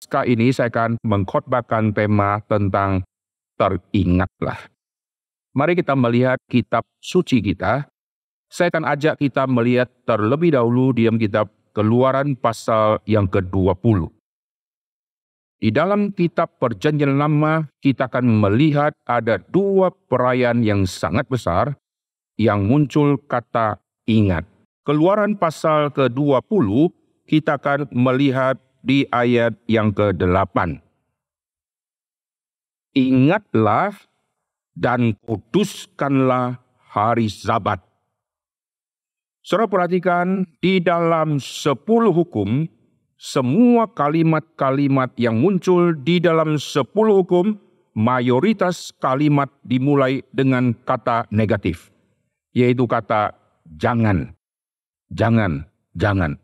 Sekali ini saya akan mengkhotbahkan tema tentang teringatlah. Mari kita melihat kitab suci kita. Saya akan ajak kita melihat terlebih dahulu di dalam kitab Keluaran pasal yang ke-20. Di dalam kitab Perjanjian Lama, kita akan melihat ada dua perayaan yang sangat besar yang muncul kata ingat. Keluaran pasal ke-20, kita akan melihat di ayat yang ke-8. Ingatlah dan kuduskanlah hari Sabat. Saudara perhatikan, di dalam 10 hukum, semua kalimat-kalimat yang muncul di dalam 10 hukum, mayoritas kalimat dimulai dengan kata negatif, yaitu kata jangan, jangan, jangan.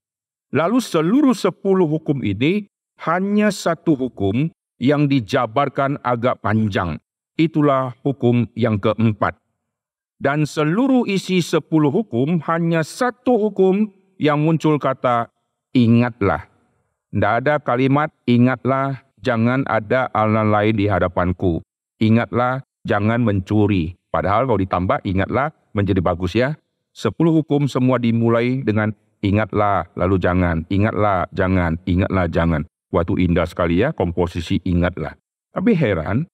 Lalu seluruh 10 hukum ini hanya satu hukum yang dijabarkan agak panjang. Itulah hukum yang keempat. Dan seluruh isi 10 hukum hanya satu hukum yang muncul kata ingatlah. Tidak ada kalimat ingatlah jangan ada Allah lain di hadapanku. Ingatlah jangan mencuri. Padahal kalau ditambah ingatlah menjadi bagus ya. 10 hukum semua dimulai dengan ingatlah lalu jangan. Ingatlah jangan. Ingatlah jangan. Waktu indah sekali ya komposisi ingatlah. Tapi heran,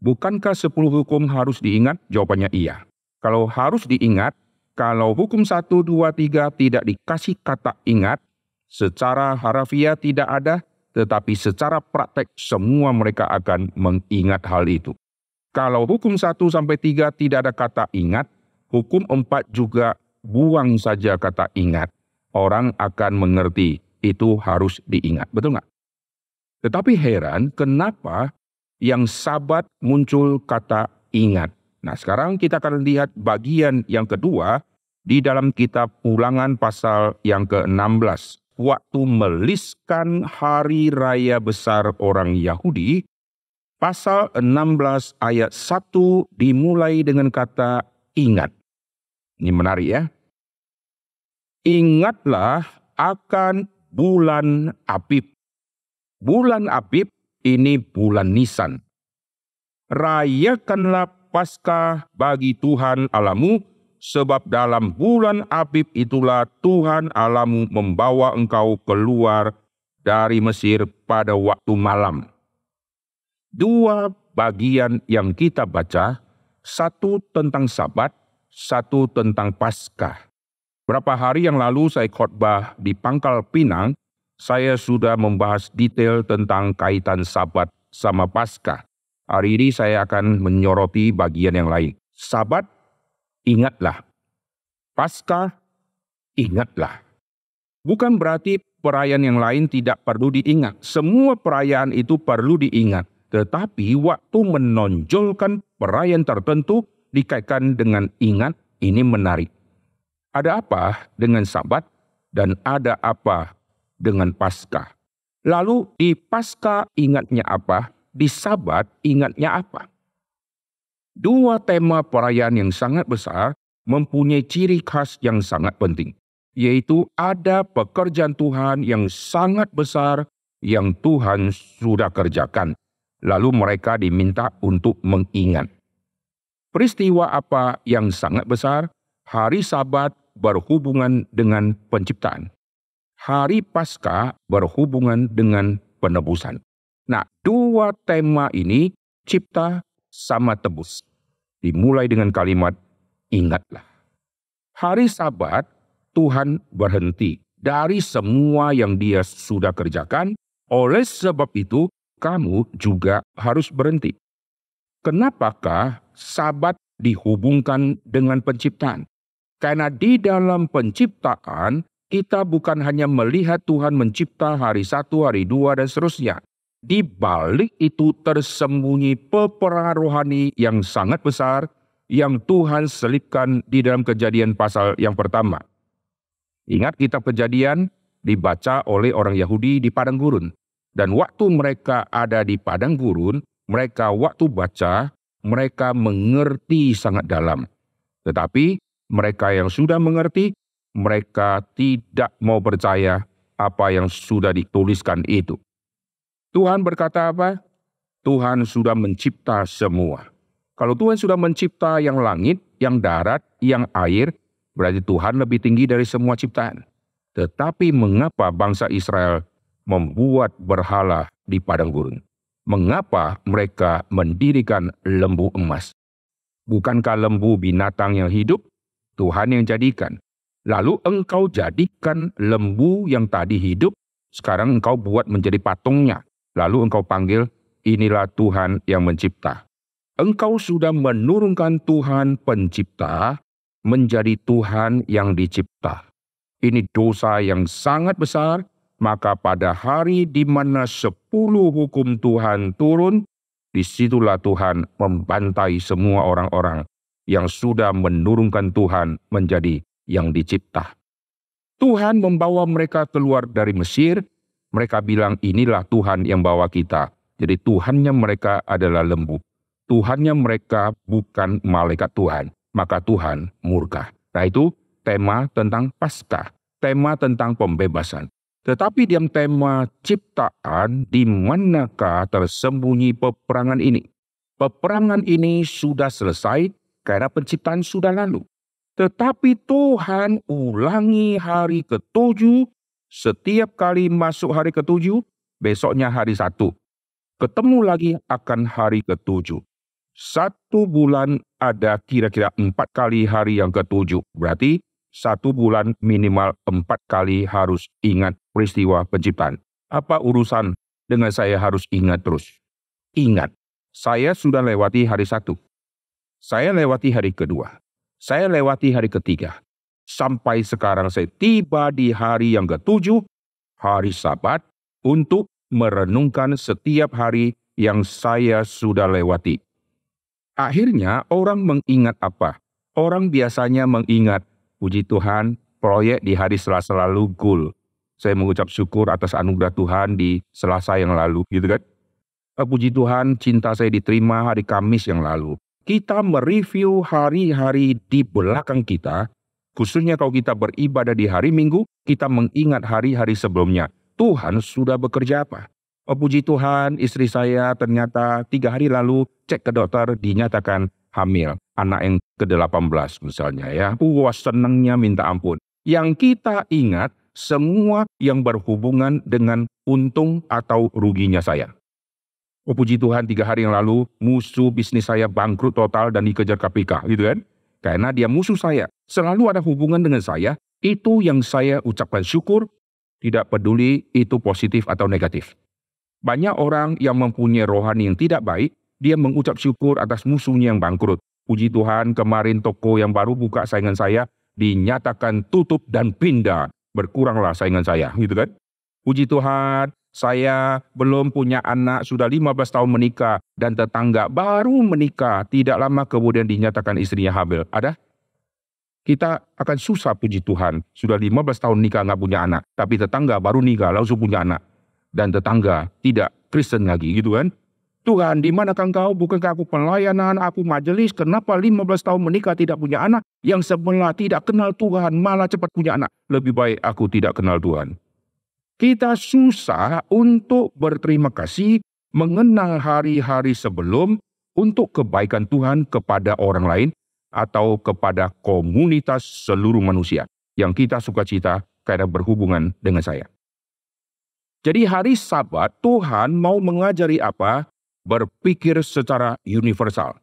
bukankah 10 hukum harus diingat? Jawabannya iya. Kalau harus diingat, kalau hukum 1, 2, 3 tidak dikasih kata ingat, secara harafiah tidak ada, tetapi secara praktek semua mereka akan mengingat hal itu. Kalau hukum 1 sampai 3 tidak ada kata ingat, hukum 4 juga buang saja kata ingat. Orang akan mengerti itu harus diingat. Betul nggak? Tetapi heran, kenapa yang Sabat muncul kata ingat? Nah, sekarang kita akan lihat bagian yang kedua di dalam kitab Ulangan pasal yang ke-16. Waktu meliskan hari raya besar orang Yahudi, pasal 16 ayat 1 dimulai dengan kata ingat. Ini menarik ya. Ingatlah akan bulan Abib. Bulan Abib ini bulan Nisan. Rayakanlah Paskah bagi Tuhan Allahmu, sebab dalam bulan Abib itulah Tuhan Allahmu membawa engkau keluar dari Mesir pada waktu malam. Dua bagian yang kita baca, satu tentang Sabat, satu tentang Paskah. Berapa hari yang lalu saya khotbah di Pangkal Pinang, saya sudah membahas detail tentang kaitan Sabat sama Paskah. Hari ini saya akan menyoroti bagian yang lain. Sabat, ingatlah. Paskah, ingatlah. Bukan berarti perayaan yang lain tidak perlu diingat. Semua perayaan itu perlu diingat. Tetapi waktu menonjolkan perayaan tertentu dikaitkan dengan ingat, ini menarik. Ada apa dengan Sabat dan ada apa dengan Paskah? Lalu di Paskah ingatnya apa? Di Sabat ingatnya apa? Dua tema perayaan yang sangat besar mempunyai ciri khas yang sangat penting, yaitu ada pekerjaan Tuhan yang sangat besar yang Tuhan sudah kerjakan. Lalu mereka diminta untuk mengingat. Peristiwa apa yang sangat besar? Hari Sabat berhubungan dengan penciptaan. Hari Paskah berhubungan dengan penebusan. Nah, dua tema ini cipta sama tebus. Dimulai dengan kalimat ingatlah. Hari Sabat Tuhan berhenti dari semua yang Dia sudah kerjakan. Oleh sebab itu kamu juga harus berhenti. Kenapakah Sabat dihubungkan dengan penciptaan? Karena di dalam penciptaan kita bukan hanya melihat Tuhan mencipta hari 1, hari 2, dan seterusnya. Di balik itu tersembunyi peperangan rohani yang sangat besar yang Tuhan selipkan di dalam Kejadian pasal yang pertama. Ingat kitab Kejadian dibaca oleh orang Yahudi di padang gurun. Dan waktu mereka ada di padang gurun, mereka waktu baca, mereka mengerti sangat dalam. Tetapi mereka yang sudah mengerti, mereka tidak mau percaya apa yang sudah dituliskan itu. Tuhan berkata apa? Tuhan sudah mencipta semua. Kalau Tuhan sudah mencipta yang langit, yang darat, yang air, berarti Tuhan lebih tinggi dari semua ciptaan. Tetapi mengapa bangsa Israel membuat berhala di padang gurun? Mengapa mereka mendirikan lembu emas? Bukankah lembu binatang yang hidup? Tuhan yang jadikan. Lalu engkau jadikan lembu yang tadi hidup, sekarang engkau buat menjadi patungnya. Lalu engkau panggil, inilah Tuhan yang mencipta. Engkau sudah menurunkan Tuhan pencipta menjadi Tuhan yang dicipta. Ini dosa yang sangat besar, maka pada hari di mana 10 hukum Tuhan turun, disitulah Tuhan membantai semua orang-orang yang sudah menurunkan Tuhan menjadi yang dicipta. Tuhan membawa mereka keluar dari Mesir, mereka bilang inilah Tuhan yang bawa kita. Jadi Tuhannya mereka adalah lembu. Tuhannya mereka bukan malaikat Tuhan, maka Tuhan murka. Nah itu tema tentang Paskah, tema tentang pembebasan. Tetapi dalam tema ciptaan, di manakah tersembunyi peperangan ini? Peperangan ini sudah selesai karena penciptaan sudah lalu. Tetapi Tuhan ulangi hari ke-7, setiap kali masuk hari ke-7, besoknya hari 1. Ketemu lagi akan hari ke-7. 1 bulan ada kira-kira 4 kali hari yang ke-7. Berarti 1 bulan minimal 4 kali harus ingat peristiwa penciptaan. Apa urusan dengan saya harus ingat terus? Ingat, saya sudah lewati hari 1. Saya lewati hari kedua. Saya lewati hari ketiga. Sampai sekarang saya tiba di hari yang ke-7, hari Sabat, untuk merenungkan setiap hari yang saya sudah lewati. Akhirnya orang mengingat apa? Orang biasanya mengingat, puji Tuhan, proyek di hari Selasa lalu goal. Saya mengucap syukur atas anugerah Tuhan di Selasa yang lalu, gitu kan? Puji Tuhan, cinta saya diterima hari Kamis yang lalu. Kita mereview hari-hari di belakang kita, khususnya kalau kita beribadah di hari Minggu, kita mengingat hari-hari sebelumnya. Tuhan sudah bekerja apa? Puji Tuhan, istri saya ternyata 3 hari lalu cek ke dokter dinyatakan hamil. Anak yang ke-18 misalnya ya. Wah, senangnya minta ampun. Yang kita ingat semua yang berhubungan dengan untung atau ruginya saya. Puji Tuhan, 3 hari yang lalu musuh bisnis saya bangkrut total dan dikejar KPK, gitu kan? Karena dia musuh saya, selalu ada hubungan dengan saya, itu yang saya ucapkan syukur, tidak peduli itu positif atau negatif. Banyak orang yang mempunyai rohani yang tidak baik, dia mengucap syukur atas musuhnya yang bangkrut. Puji Tuhan, kemarin toko yang baru buka saingan saya dinyatakan tutup dan pindah. Berkuranglah saingan saya, gitu kan? Puji Tuhan, saya belum punya anak, sudah 15 tahun menikah, dan tetangga baru menikah, tidak lama kemudian dinyatakan istrinya hamil. Ada? Kita akan susah, puji Tuhan, sudah 15 tahun nikah nggak punya anak, tapi tetangga baru nikah langsung punya anak. Dan tetangga tidak Kristen lagi, gitu kan? Tuhan, di manakah engkau? Bukankah aku pelayanan, aku majelis, kenapa 15 tahun menikah tidak punya anak? Yang sebelah tidak kenal Tuhan, malah cepat punya anak. Lebih baik aku tidak kenal Tuhan. Kita susah untuk berterima kasih, mengenang hari-hari sebelum untuk kebaikan Tuhan kepada orang lain atau kepada komunitas seluruh manusia yang kita sukacita karena berhubungan dengan saya. Jadi hari Sabat Tuhan mau mengajari apa? Berpikir secara universal.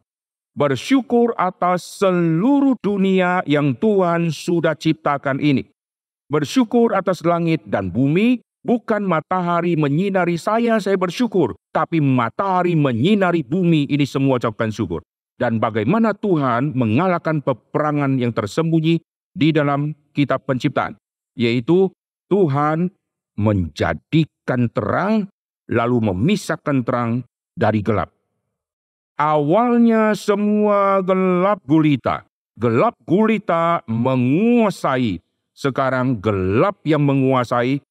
Bersyukur atas seluruh dunia yang Tuhan sudah ciptakan ini. Bersyukur atas langit dan bumi, bukan matahari menyinari saya bersyukur. Tapi matahari menyinari bumi, ini semua ucapkan syukur. Dan bagaimana Tuhan mengalahkan peperangan yang tersembunyi di dalam kitab penciptaan. Yaitu Tuhan menjadikan terang, lalu memisahkan terang dari gelap. Awalnya semua gelap gulita. Gelap gulita menguasai. Sekarang gelap yang menguasai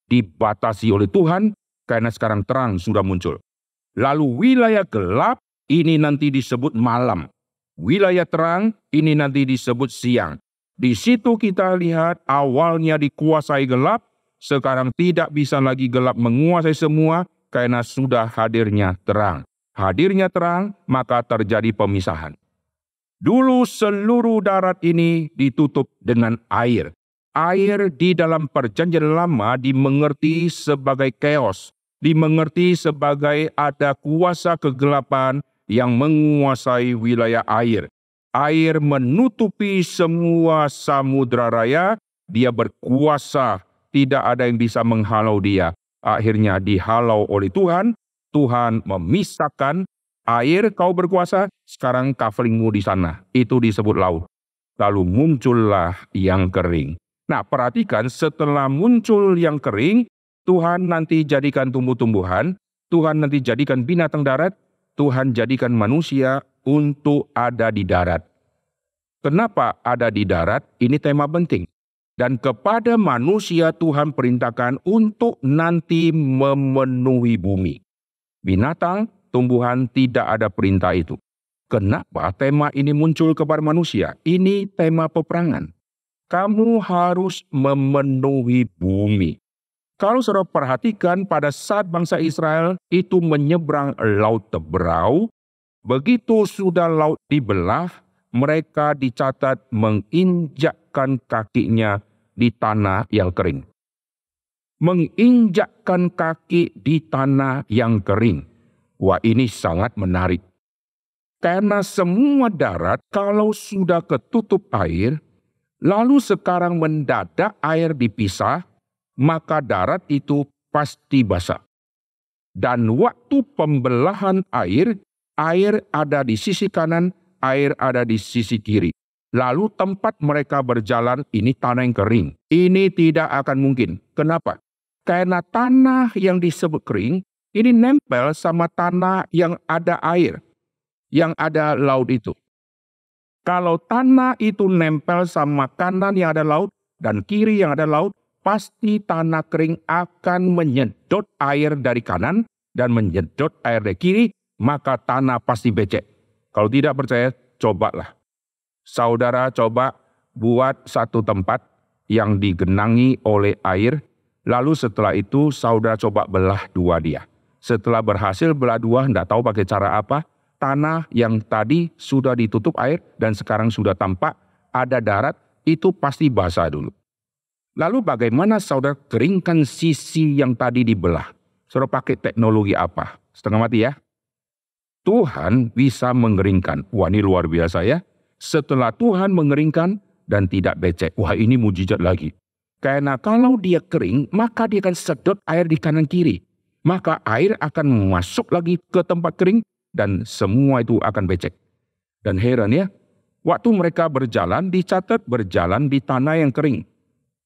dibatasi oleh Tuhan, karena sekarang terang sudah muncul. Lalu wilayah gelap, ini nanti disebut malam. Wilayah terang, ini nanti disebut siang. Di situ kita lihat awalnya dikuasai gelap, sekarang tidak bisa lagi gelap menguasai semua, karena sudah hadirnya terang. Hadirnya terang, maka terjadi pemisahan. Dulu seluruh darat ini ditutup dengan air. Air di dalam perjanjian lama dimengerti sebagai chaos, dimengerti sebagai ada kuasa kegelapan yang menguasai wilayah air. Air menutupi semua samudra raya, dia berkuasa, tidak ada yang bisa menghalau dia. Akhirnya dihalau oleh Tuhan, Tuhan memisahkan air, kau berkuasa, sekarang coveringmu di sana. Itu disebut laut. Lalu muncullah yang kering. Nah, perhatikan setelah muncul yang kering, Tuhan nanti jadikan tumbuh-tumbuhan, Tuhan nanti jadikan binatang darat, Tuhan jadikan manusia untuk ada di darat. Kenapa ada di darat? Ini tema penting. Dan kepada manusia Tuhan perintahkan untuk nanti memenuhi bumi. Binatang, tumbuhan tidak ada perintah itu. Kenapa tema ini muncul kepada manusia? Ini tema peperangan. Kamu harus memenuhi bumi. Kalau saudara perhatikan pada saat bangsa Israel itu menyeberang laut Teberau, begitu sudah laut dibelah, mereka dicatat menginjakkan kakinya di tanah yang kering. Menginjakkan kaki di tanah yang kering. Wah, ini sangat menarik. Karena semua darat kalau sudah ketutup air, lalu sekarang mendadak air dipisah, maka darat itu pasti basah. Dan waktu pembelahan air ada di sisi kanan, air ada di sisi kiri. Lalu tempat mereka berjalan ini tanah yang kering. Ini tidak akan mungkin. Kenapa? Karena tanah yang disebut kering, ini nempel sama tanah yang ada air, yang ada laut itu. Kalau tanah itu nempel sama kanan yang ada laut dan kiri yang ada laut, pasti tanah kering akan menyedot air dari kanan dan menyedot air dari kiri, maka tanah pasti becek. Kalau tidak percaya, cobalah. Saudara coba buat satu tempat yang digenangi oleh air, lalu setelah itu saudara coba belah dua dia. Setelah berhasil belah dua, tidak tahu pakai cara apa, tanah yang tadi sudah ditutup air dan sekarang sudah tampak ada darat, itu pasti basah dulu. Lalu bagaimana saudara keringkan sisi yang tadi dibelah? Saudara pakai teknologi apa? Setengah mati ya. Tuhan bisa mengeringkan. Wah, ini luar biasa ya. Setelah Tuhan mengeringkan dan tidak becek. Wah, ini mujizat lagi. Karena kalau dia kering, maka dia akan sedot air di kanan kiri. Maka air akan masuk lagi ke tempat kering dan semua itu akan becek. Dan heran ya, waktu mereka berjalan, dicatat berjalan di tanah yang kering.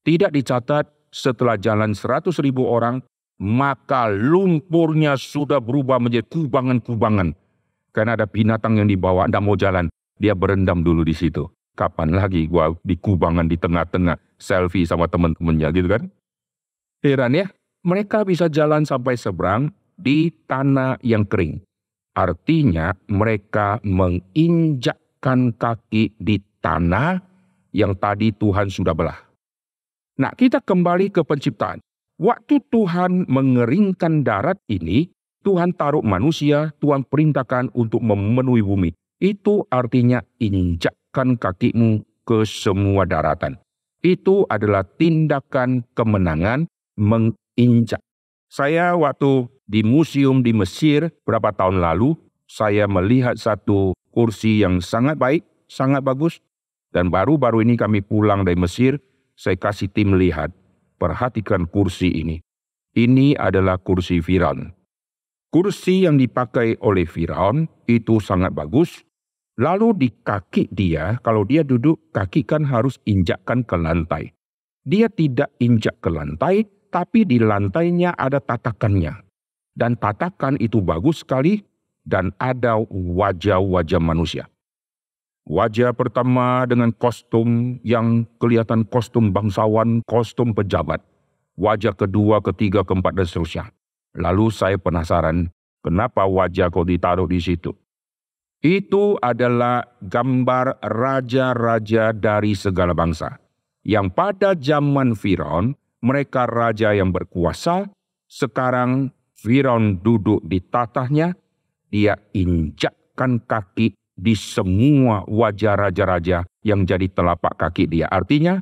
Tidak dicatat setelah jalan 100.000 orang, maka lumpurnya sudah berubah menjadi kubangan-kubangan. Karena ada binatang yang dibawa, tidak mau jalan. Dia berendam dulu di situ. Kapan lagi gua di kubangan di tengah-tengah selfie sama teman-temannya gitu kan? Heran ya, mereka bisa jalan sampai seberang di tanah yang kering. Artinya mereka menginjakkan kaki di tanah yang tadi Tuhan sudah belah. Nah, kita kembali ke penciptaan. Waktu Tuhan mengeringkan darat ini, Tuhan taruh manusia, Tuhan perintahkan untuk memenuhi bumi. Itu artinya injakkan kakimu ke semua daratan. Itu adalah tindakan kemenangan menginjak. Saya waktu di museum di Mesir beberapa tahun lalu, saya melihat satu kursi yang sangat baik, sangat bagus. Dan baru-baru ini kami pulang dari Mesir, saya kasih tim lihat, perhatikan kursi ini. Ini adalah kursi Firaun. Kursi yang dipakai oleh Firaun itu sangat bagus. Lalu di kaki dia, kalau dia duduk, kaki kan harus injakkan ke lantai. Dia tidak injak ke lantai, tapi di lantainya ada tatakannya. Dan tatakan itu bagus sekali dan ada wajah-wajah manusia. Wajah pertama dengan kostum yang kelihatan kostum bangsawan, kostum pejabat. Wajah kedua, ketiga, keempat, dan seterusnya. Lalu saya penasaran, kenapa wajah kau ditaruh di situ? Itu adalah gambar raja-raja dari segala bangsa. Yang pada zaman Firaun, mereka raja yang berkuasa. Sekarang Firaun duduk di tatahnya, dia injakkan kaki di semua wajah raja-raja yang jadi telapak kaki dia. Artinya,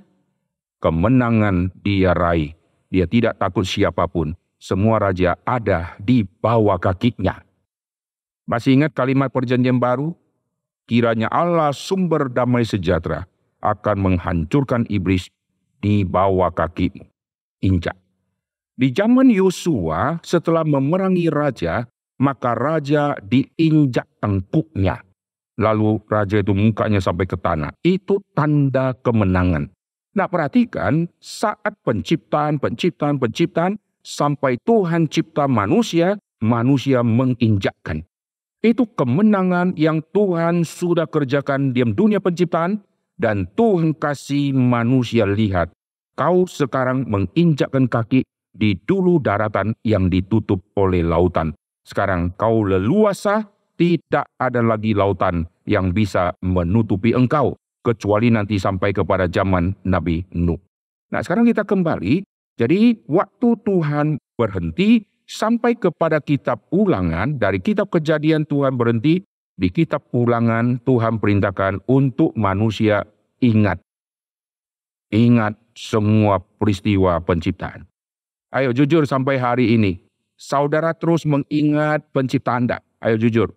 kemenangan dia raih. Dia tidak takut siapapun. Semua raja ada di bawah kakinya. Masih ingat kalimat perjanjian baru? Kiranya Allah sumber damai sejahtera akan menghancurkan iblis di bawah kakimu. Injak. Di zaman Yosua, setelah memerangi raja, maka raja diinjak tengkuknya. Lalu raja itu mukanya sampai ke tanah. Itu tanda kemenangan. Nah, perhatikan saat penciptaan sampai Tuhan cipta manusia, manusia menginjakkan. Itu kemenangan yang Tuhan sudah kerjakan di dunia penciptaan, dan Tuhan kasih manusia lihat, kau sekarang menginjakkan kaki di dulu daratan yang ditutup oleh lautan. Sekarang kau leluasa, tidak ada lagi lautan yang bisa menutupi engkau, kecuali nanti sampai kepada zaman Nabi Nuh. Nah, sekarang kita kembali. Jadi waktu Tuhan berhenti sampai kepada kitab Ulangan, dari kitab Kejadian Tuhan berhenti, di kitab Ulangan Tuhan perintahkan untuk manusia ingat semua peristiwa penciptaan. Ayo jujur, sampai hari ini, saudara terus mengingat penciptaan Anda. Ayo jujur.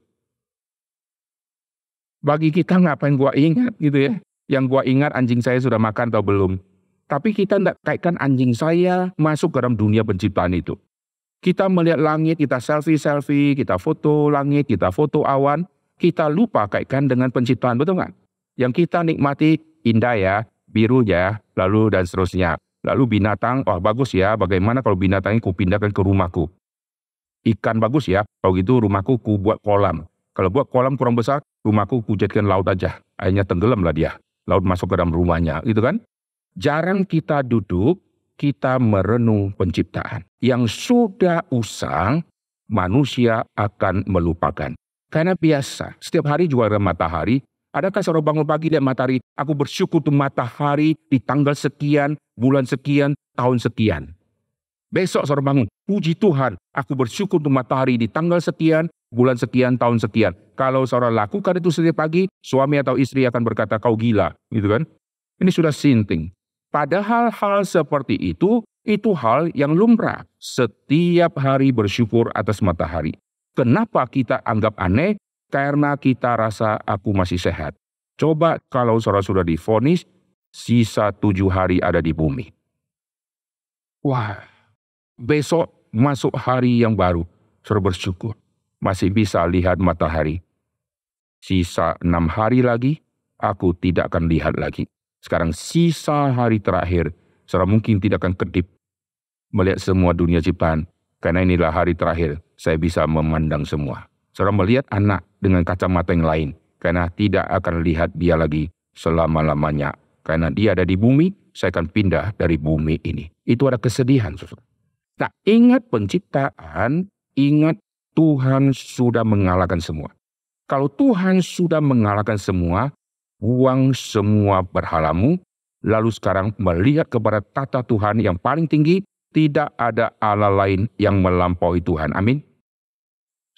Bagi kita ngapain gua ingat gitu ya. Yang gua ingat anjing saya sudah makan atau belum. Tapi kita tidak kaitkan anjing saya masuk ke dalam dunia penciptaan itu. Kita melihat langit, kita selfie, kita foto langit, kita foto awan. Kita lupa kaitkan dengan penciptaan, betul nggak? Yang kita nikmati indah ya, biru ya, lalu dan seterusnya. Lalu binatang, wah bagus ya, bagaimana kalau binatang ini ku pindahkan ke rumahku. Ikan bagus ya, kalau gitu rumahku ku buat kolam. Kalau buat kolam kurang besar, rumahku ku jadikan laut aja. Akhirnya tenggelam lah dia. Laut masuk ke dalam rumahnya, gitu kan? Jarang kita duduk, kita merenung penciptaan. Yang sudah usang, manusia akan melupakan. Karena biasa, setiap hari juga ada matahari. Adakah seorang bangun pagi lihat matahari? Aku bersyukur tuh matahari di tanggal sekian, bulan sekian, tahun sekian. Besok seorang bangun, puji Tuhan, aku bersyukur tuh matahari di tanggal sekian, bulan sekian, tahun sekian. Kalau seorang lakukan itu setiap pagi, suami atau istri akan berkata, kau gila. Gitu kan? Ini sudah sinting. Padahal hal seperti itu hal yang lumrah. Setiap hari bersyukur atas matahari. Kenapa kita anggap aneh? Karena kita rasa aku masih sehat. Coba kalau saudara sudah divonis, sisa 7 hari ada di bumi. Wah, besok masuk hari yang baru. Saudara bersyukur, masih bisa lihat matahari. Sisa 6 hari lagi, aku tidak akan lihat lagi. Sekarang sisa hari terakhir, saudara mungkin tidak akan kedip melihat semua dunia ciptaan. Karena inilah hari terakhir, saya bisa memandang semua. Saudara melihat anak dengan kacamata yang lain. Karena tidak akan lihat dia lagi selama-lamanya. Karena dia ada di bumi, saya akan pindah dari bumi ini. Itu ada kesedihan, saudara. Nah, ingat penciptaan, ingat Tuhan sudah mengalahkan semua. Kalau Tuhan sudah mengalahkan semua, buang semua berhalamu, lalu sekarang melihat kepada tata Tuhan yang paling tinggi, tidak ada Allah lain yang melampaui Tuhan. Amin.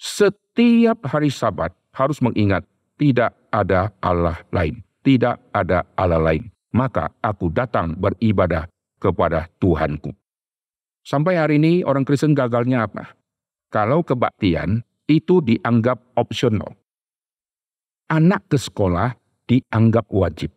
Setiap hari Sabat harus mengingat, tidak ada Allah lain. Tidak ada Allah lain. Maka aku datang beribadah kepada Tuhanku. Sampai hari ini orang Kristen gagalnya apa? Kalau kebaktian itu dianggap opsional. Anak ke sekolah dianggap wajib.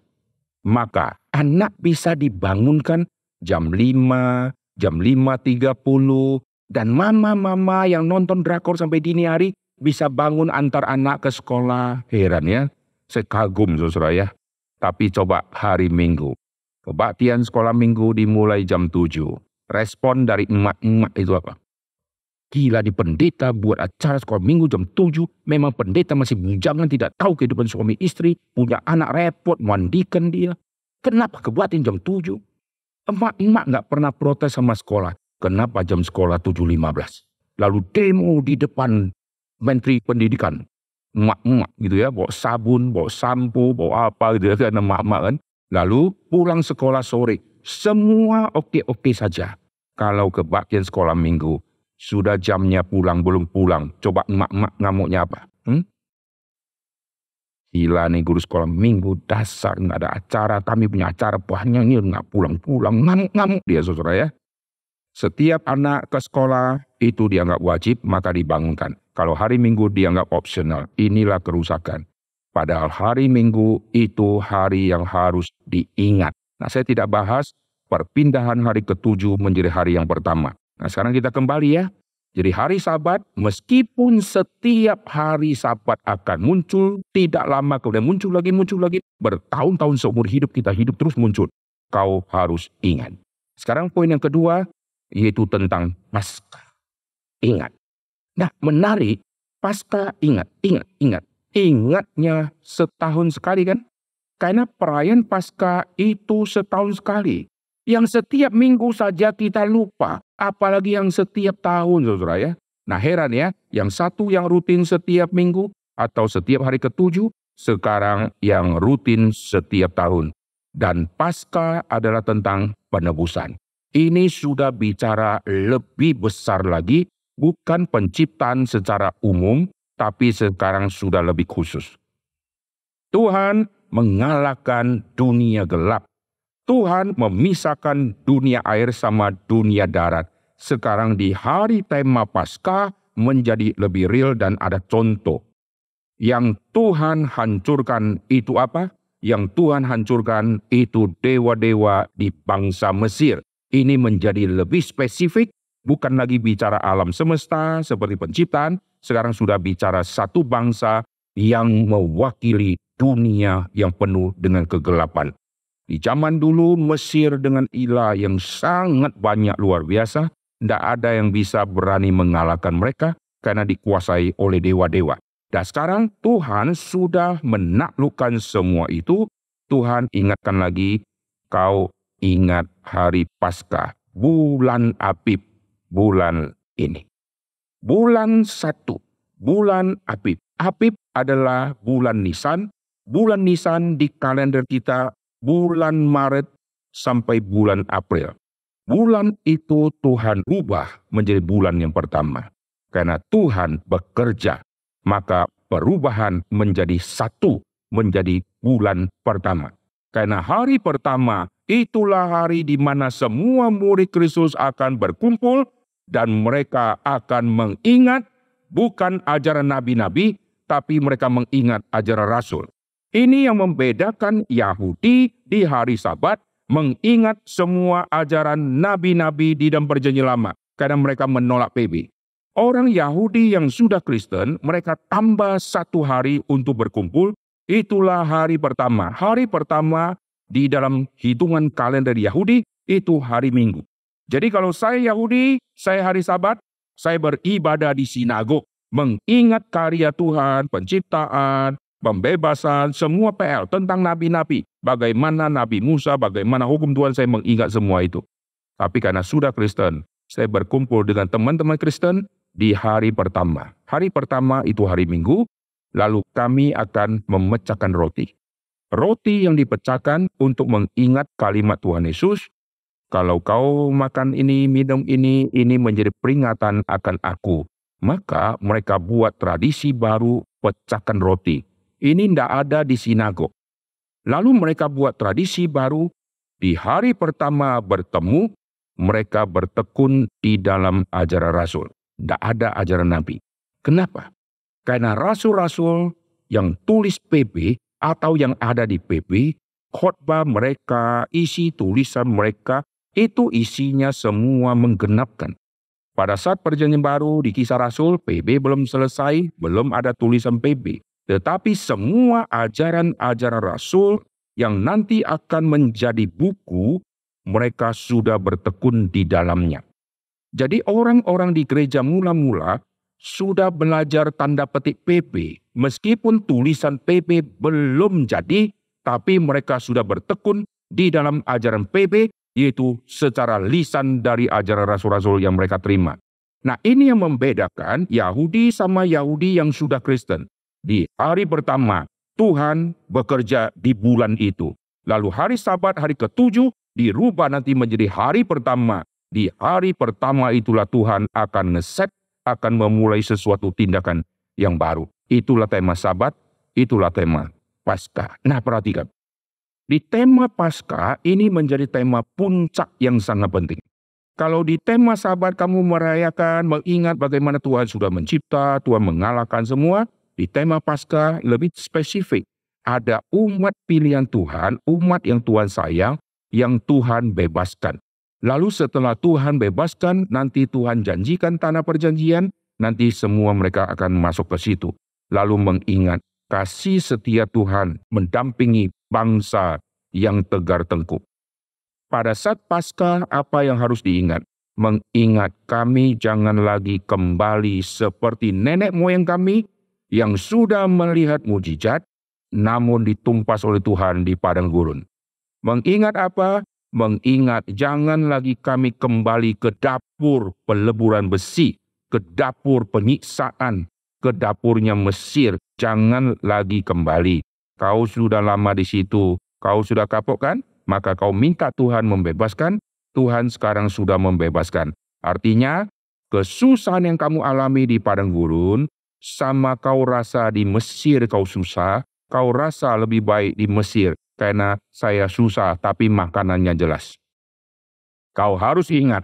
Maka anak bisa dibangunkan jam 5, jam 5.30, dan mama-mama yang nonton drakor sampai dini hari bisa bangun antar anak ke sekolah. Heran ya, saya kagum saudara ya. Tapi coba hari Minggu, kebaktian sekolah Minggu dimulai jam 7. Respon dari emak-emak itu apa? Gila, di pendeta buat acara sekolah Minggu jam 7. Memang pendeta masih bujangan, tidak tahu kehidupan suami istri, punya anak repot, mandikan dia. Kenapa kebaktian jam 7? Emak-emak nggak pernah protes sama sekolah. Kenapa jam sekolah 7.15? Lalu demo di depan Menteri Pendidikan. Emak-emak gitu ya, bawa sabun, bawa sampo, bawa apa gitu ya, karena emak-emak kan. Lalu pulang sekolah sore, semua oke-oke saja. Kalau kebaktian sekolah Minggu, Sudah jamnya pulang, belum pulang. Coba emak-emak ngamuknya apa? Gila nih guru sekolah minggu, dasar nggak ada acara. Kami punya acara, banyak nih nggak pulang-pulang. Ngamuk-ngamuk dia saudara ya. Setiap anak ke sekolah itu dianggap wajib, maka dibangunkan. Kalau hari Minggu dianggap opsional. Inilah kerusakan. Padahal hari Minggu itu hari yang harus diingat. Nah, saya tidak bahas perpindahan hari ke-7 menjadi hari yang pertama. Nah, sekarang kita kembali ya. Jadi hari Sabat, meskipun setiap hari Sabat akan muncul, tidak lama kemudian muncul lagi, bertahun-tahun seumur hidup kita hidup terus muncul. Kau harus ingat. Sekarang poin yang kedua, yaitu tentang Paskah. Ingat. Nah, menarik, Paskah ingat. Ingatnya setahun sekali kan? Karena perayaan Paskah itu setahun sekali. Yang setiap minggu saja kita lupa. Apalagi yang setiap tahun, saudara ya. Nah, heran ya, yang satu yang rutin setiap minggu atau setiap hari ke-7, sekarang yang rutin setiap tahun. Dan Paskah adalah tentang penebusan. Ini sudah bicara lebih besar lagi, bukan penciptaan secara umum, tapi sekarang sudah lebih khusus. Tuhan mengalahkan dunia gelap. Tuhan memisahkan dunia air sama dunia darat. Sekarang di hari tema Paskah menjadi lebih real dan ada contoh. Yang Tuhan hancurkan itu apa? Yang Tuhan hancurkan itu dewa-dewa di bangsa Mesir. Ini menjadi lebih spesifik, bukan lagi bicara alam semesta seperti penciptaan. Sekarang sudah bicara satu bangsa yang mewakili dunia yang penuh dengan kegelapan. Di zaman dulu Mesir dengan ilah yang sangat banyak luar biasa, tidak ada yang bisa berani mengalahkan mereka karena dikuasai oleh dewa-dewa. Dan sekarang Tuhan sudah menaklukkan semua itu. Tuhan ingatkan lagi, kau ingat hari Paskah, bulan Abib, bulan ini. Bulan 1, bulan Abib. Abib adalah bulan Nisan. Bulan Nisan di kalender kita bulan Maret sampai bulan April. Bulan itu Tuhan ubah menjadi bulan yang pertama. Karena Tuhan bekerja, maka perubahan menjadi satu, menjadi bulan pertama. Karena hari pertama itulah hari di mana semua murid Kristus akan berkumpul dan mereka akan mengingat bukan ajaran nabi-nabi, tapi mereka mengingat ajaran rasul. Ini yang membedakan Yahudi di hari Sabat mengingat semua ajaran nabi-nabi di dalam Perjanjian Lama karena mereka menolak PB. Orang Yahudi yang sudah Kristen, mereka tambah satu hari untuk berkumpul, itulah hari pertama. Hari pertama di dalam hitungan kalender Yahudi itu hari Minggu. Jadi kalau saya Yahudi, saya hari Sabat, saya beribadah di sinagog, mengingat karya Tuhan, penciptaan, pembebasan, semua PL tentang nabi-nabi. Bagaimana Nabi Musa, bagaimana hukum Tuhan, saya mengingat semua itu. Tapi karena sudah Kristen, saya berkumpul dengan teman-teman Kristen di hari pertama. Hari pertama itu hari Minggu, lalu kami akan memecahkan roti. Roti yang dipecahkan untuk mengingat kalimat Tuhan Yesus, kalau kau makan ini, minum ini menjadi peringatan akan aku. Maka mereka buat tradisi baru pecahkan roti. Ini tidak ada di sinagog. Lalu mereka buat tradisi baru, di hari pertama bertemu, mereka bertekun di dalam ajaran rasul. Tidak ada ajaran nabi. Kenapa? Karena rasul-rasul yang tulis PB atau yang ada di PB, khotbah mereka, isi tulisan mereka, itu isinya semua menggenapkan. Pada saat Perjanjian Baru di Kisah Rasul, PB belum selesai, belum ada tulisan PB. Tetapi semua ajaran-ajaran Rasul yang nanti akan menjadi buku, mereka sudah bertekun di dalamnya. Jadi orang-orang di gereja mula-mula sudah belajar tanda petik PB. Meskipun tulisan PB belum jadi, tapi mereka sudah bertekun di dalam ajaran PB, yaitu secara lisan dari ajaran rasul-rasul yang mereka terima. Nah, ini yang membedakan Yahudi sama Yahudi yang sudah Kristen. Di hari pertama, Tuhan bekerja di bulan itu. Lalu hari Sabat, hari ke-7, dirubah nanti menjadi hari pertama. Di hari pertama itulah Tuhan akan ngeset, akan memulai sesuatu tindakan yang baru. Itulah tema Sabat, itulah tema Paskah. Nah, perhatikan. Di tema Paskah ini menjadi tema puncak yang sangat penting. Kalau di tema Sabat kamu merayakan, mengingat bagaimana Tuhan sudah mencipta, Tuhan mengalahkan semua, di tema Paskah lebih spesifik. Ada umat pilihan Tuhan, umat yang Tuhan sayang, yang Tuhan bebaskan. Lalu setelah Tuhan bebaskan, nanti Tuhan janjikan tanah perjanjian, nanti semua mereka akan masuk ke situ. Lalu mengingat kasih setia Tuhan mendampingi bangsa yang tegar tengkuk. Pada saat Paskah, apa yang harus diingat? Mengingat kami jangan lagi kembali seperti nenek moyang kami yang sudah melihat mujizat, namun ditumpas oleh Tuhan di padang gurun. Mengingat apa? Mengingat jangan lagi kami kembali ke dapur peleburan besi, ke dapur penyiksaan, ke dapurnya Mesir. Jangan lagi kembali. Kau sudah lama di situ, kau sudah kapok kan? Maka kau minta Tuhan membebaskan, Tuhan sekarang sudah membebaskan. Artinya, kesusahan yang kamu alami di padang gurun, sama kau rasa di Mesir kau susah, kau rasa lebih baik di Mesir. Karena saya susah tapi makanannya jelas. Kau harus ingat,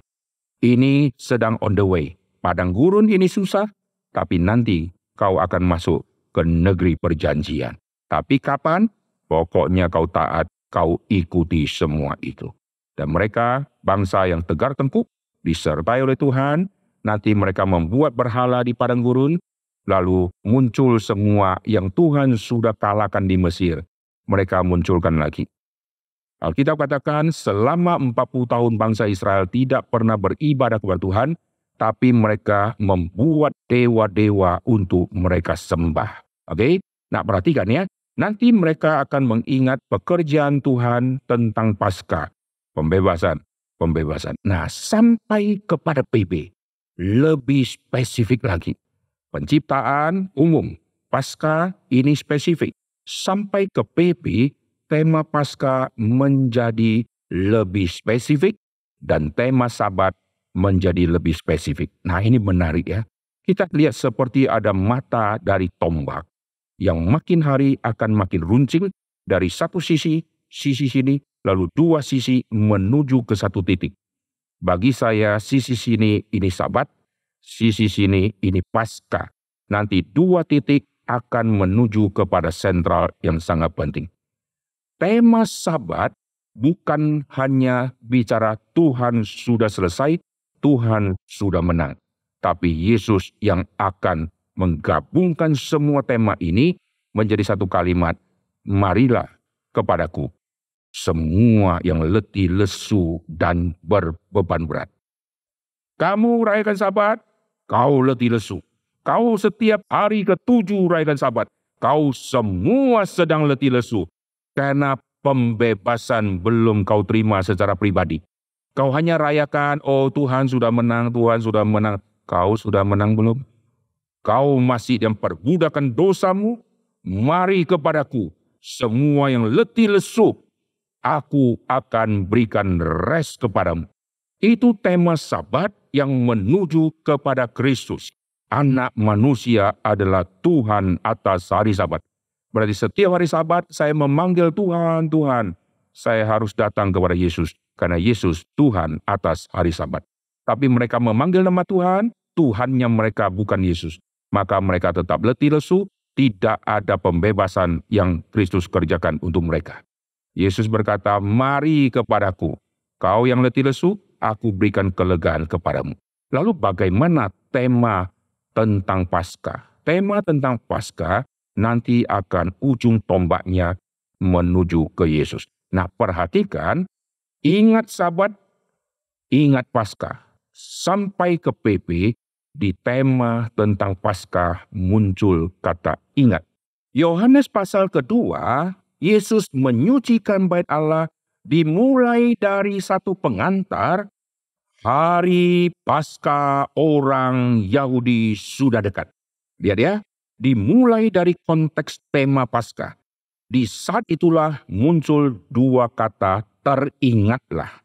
ini sedang on the way. Padang gurun ini susah, tapi nanti kau akan masuk ke negeri perjanjian. Tapi kapan? Pokoknya kau taat, kau ikuti semua itu. Dan mereka, bangsa yang tegar tengkuk, disertai oleh Tuhan, nanti mereka membuat berhala di padang gurun, lalu muncul semua yang Tuhan sudah kalahkan di Mesir. Mereka munculkan lagi. Alkitab katakan selama 40 tahun bangsa Israel tidak pernah beribadah kepada Tuhan, tapi mereka membuat dewa-dewa untuk mereka sembah. Oke? Nah, perhatikan ya. Nanti mereka akan mengingat pekerjaan Tuhan tentang Paskah. Pembebasan. Nah, sampai kepada PB. Lebih spesifik lagi. Penciptaan umum. Paskah ini spesifik. Sampai ke PP, tema Paskah menjadi lebih spesifik dan tema Sabat menjadi lebih spesifik. Nah, ini menarik ya. Kita lihat seperti ada mata dari tombak yang makin hari akan makin runcing dari satu sisi sini, lalu dua sisi menuju ke satu titik. Bagi saya sisi sini ini Sabat, sisi sini ini Paskah. Nanti dua titik akan menuju kepada sentral yang sangat penting. Tema Sabat bukan hanya bicara Tuhan sudah selesai, Tuhan sudah menang. Tapi Yesus yang akan menggabungkan semua tema ini menjadi satu kalimat, marilah kepadaku semua yang letih, lesu, dan berbeban berat. Kamu rayakan Sabat, kau letih lesu. Kau setiap hari ke-7 rayakan Sabat. Kau semua sedang letih lesu. Karena pembebasan belum kau terima secara pribadi. Kau hanya rayakan, oh Tuhan sudah menang, Tuhan sudah menang. Kau sudah menang belum? Kau masih dalam perbudakan dosamu? Mari kepadaku, semua yang letih lesu. Aku akan berikan rest kepadamu. Itu tema Sabat yang menuju kepada Kristus. Anak manusia adalah Tuhan atas hari Sabat. Berarti setiap hari Sabat saya memanggil Tuhan, Tuhan. Saya harus datang kepada Yesus. Karena Yesus Tuhan atas hari Sabat. Tapi mereka memanggil nama Tuhan, Tuhannya mereka bukan Yesus. Maka mereka tetap letih lesu, tidak ada pembebasan yang Kristus kerjakan untuk mereka. Yesus berkata, mari kepadaku. Kau yang letih lesu, aku berikan kelegaan kepadamu. Lalu bagaimana tema tentang Paskah? Tema tentang Paskah nanti akan ujung tombaknya menuju ke Yesus. Nah, perhatikan, ingat Sabat, ingat Paskah. Sampai ke PP, di tema tentang Paskah muncul kata ingat. Yohanes pasal kedua, Yesus menyucikan bait Allah dimulai dari satu pengantar, hari Paskah orang Yahudi sudah dekat. Lihat ya, dimulai dari konteks tema Paskah. Di saat itulah muncul dua kata teringatlah.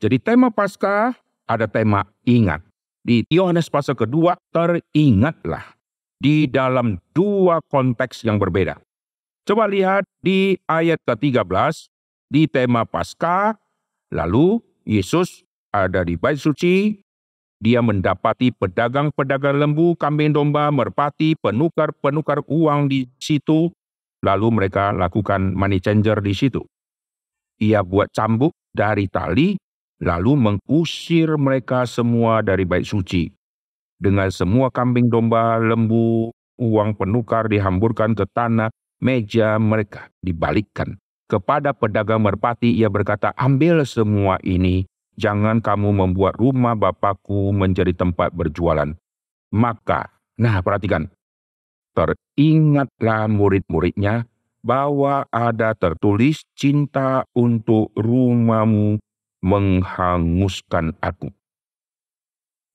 Jadi tema Paskah ada tema ingat. Di Yohanes pasal kedua, teringatlah di dalam dua konteks yang berbeda. Coba lihat di ayat ke-13, di tema Paskah, lalu Yesus ada di bait suci, dia mendapati pedagang-pedagang lembu, kambing domba, merpati, penukar-penukar uang di situ, lalu mereka lakukan money changer di situ. Ia buat cambuk dari tali, lalu mengusir mereka semua dari bait suci. Dengan semua kambing domba, lembu, uang penukar dihamburkan ke tanah, meja mereka dibalikkan. Kepada pedagang merpati ia berkata, ambil semua ini, jangan kamu membuat rumah Bapakku menjadi tempat berjualan. Maka, perhatikan, teringatlah murid-muridnya bahwa ada tertulis cinta untuk rumahmu menghanguskan aku.